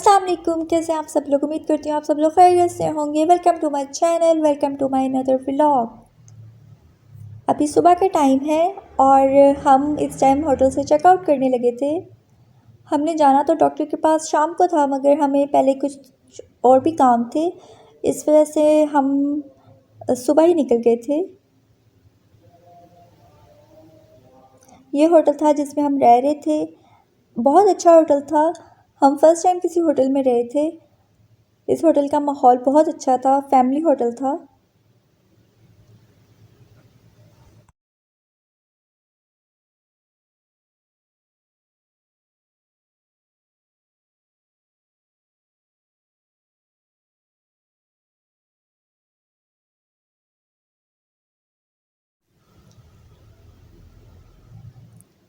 अस्सलाम वालेकुम, कैसे हैं आप सब लोग। उम्मीद करती हूँ आप सब लोग खैरियत से होंगे। Welcome to my channel, welcome to my another vlog. अभी सुबह का टाइम है और हम इस टाइम होटल से चेकआउट करने लगे थे। हमने जाना तो डॉक्टर के पास शाम को था, मगर हमें पहले कुछ और भी काम थे, इस वजह से हम सुबह ही निकल गए थे। ये होटल था जिसमें हम रह रहे थे। बहुत अच्छा होटल था। हम फर्स्ट टाइम किसी होटल में रहे थे। इस होटल का माहौल बहुत अच्छा था, फैमिली होटल था।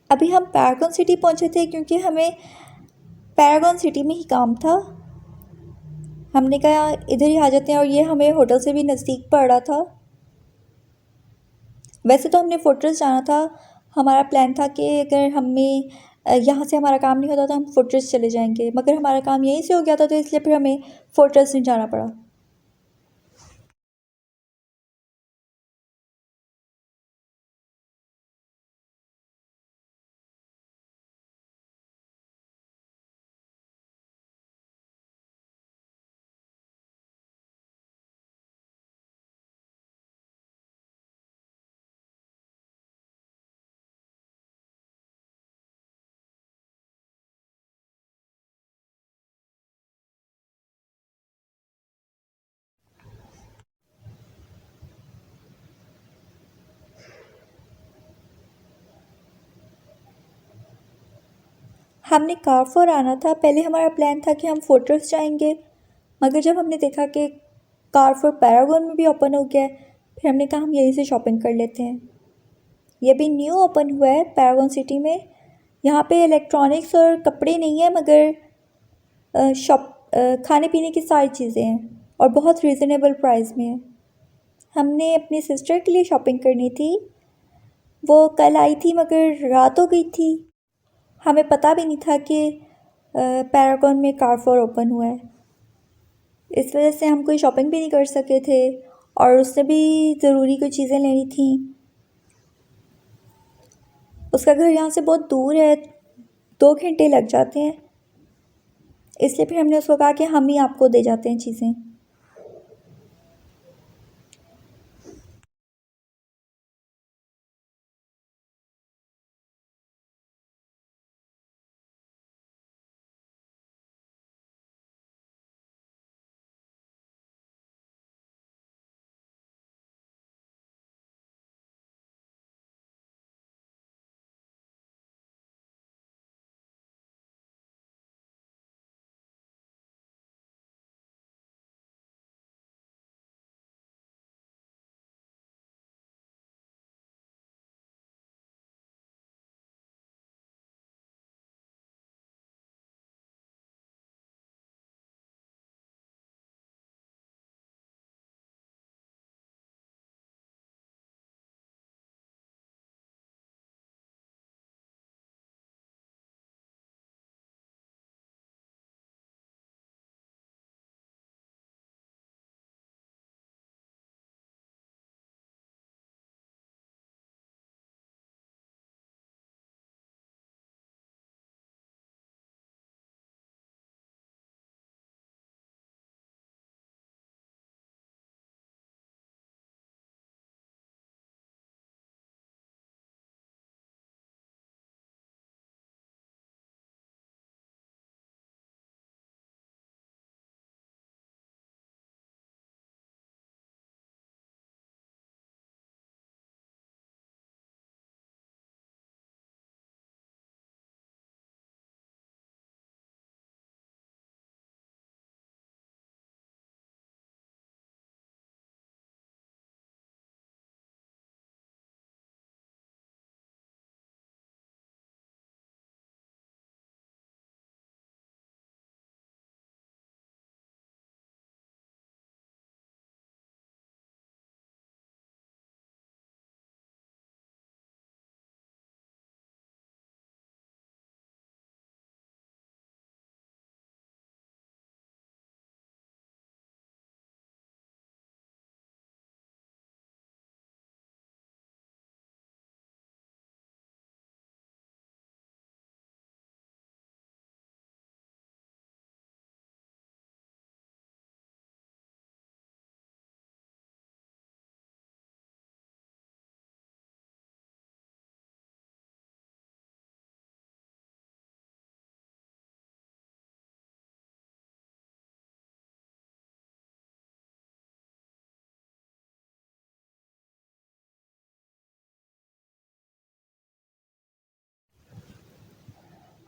अभी हम पैरागॉन सिटी पहुंचे थे क्योंकि हमें पैरागॉन सिटी में ही काम था। हमने कहा इधर ही आ जाते हैं, और ये हमें होटल से भी नज़दीक पड़ रहा था। वैसे तो हमने फोर्ट्रेस जाना था। हमारा प्लान था कि अगर हमें यहाँ से हमारा काम नहीं होता तो हम फोर्ट्रेस चले जाएंगे, मगर हमारा काम यहीं से हो गया था, तो इसलिए फिर हमें फोर्ट्रेस नहीं जाना पड़ा। हमने कारफोर आना था। पहले हमारा प्लान था कि हम फोर्ट्रेस जाएंगे, मगर जब हमने देखा कि कारफोर पैरागॉन में भी ओपन हो गया है, फिर हमने कहा हम यहीं से शॉपिंग कर लेते हैं। ये भी न्यू ओपन हुआ है पैरागॉन सिटी में। यहाँ पे इलेक्ट्रॉनिक्स और कपड़े नहीं है, मगर खाने पीने की सारी चीज़ें हैं, और बहुत रिजनेबल प्राइस में है। हमने अपनी सिस्टर के लिए शॉपिंग करनी थी। वो कल आई थी मगर रात हो गई थी। हमें पता भी नहीं था कि पैरागॉन में कारफोर ओपन हुआ है। इस वजह से हम कोई शॉपिंग भी नहीं कर सके थे, और उससे भी ज़रूरी कोई चीज़ें लेनी थी। उसका घर यहाँ से बहुत दूर है, 2 घंटे लग जाते हैं। इसलिए फिर हमने उसको कहा कि हम ही आपको दे जाते हैं चीज़ें।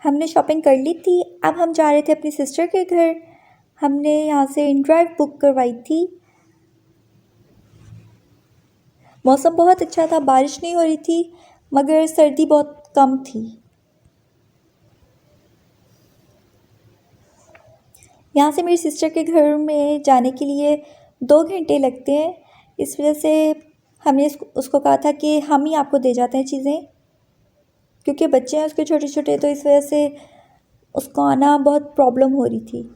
हमने शॉपिंग कर ली थी। अब हम जा रहे थे अपनी सिस्टर के घर। हमने यहाँ से इन ड्राइव बुक करवाई थी। मौसम बहुत अच्छा था, बारिश नहीं हो रही थी मगर सर्दी बहुत कम थी। यहाँ से मेरी सिस्टर के घर में जाने के लिए 2 घंटे लगते हैं। इस वजह से हमने उसको कहा था कि हम ही आपको दे जाते हैं चीज़ें, क्योंकि बच्चे हैं उसके छोटे छोटे, तो इस वजह से उसको आना बहुत प्रॉब्लम हो रही थी।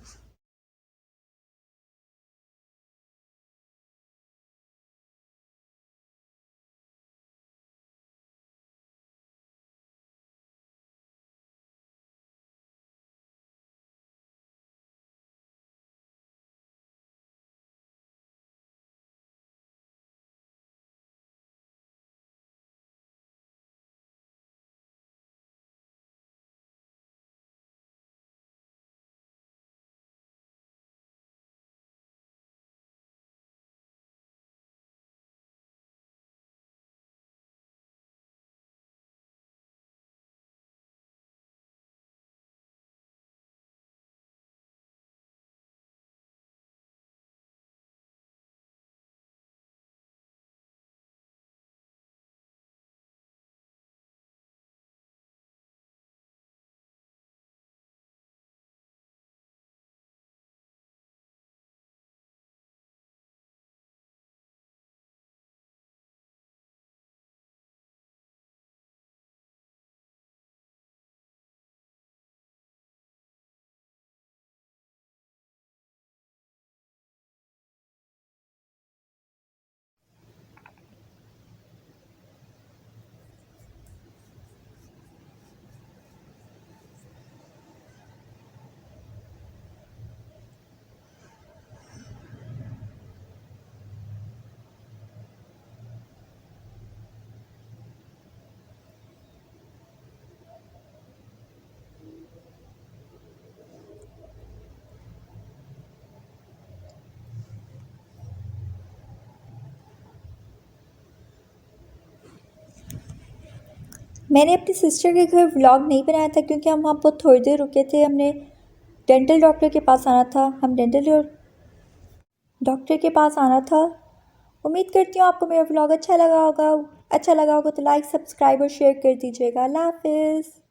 मैंने अपनी सिस्टर के घर व्लॉग नहीं बनाया था क्योंकि हम वहाँ पर थोड़ी देर रुके थे। हमने डेंटल डॉक्टर के पास आना था। डॉक्टर के पास आना था। उम्मीद करती हूँ आपको मेरा व्लॉग अच्छा लगा होगा। अच्छा लगा होगा तो लाइक, सब्सक्राइब और शेयर कर दीजिएगा। अल्लाह हाफिज़।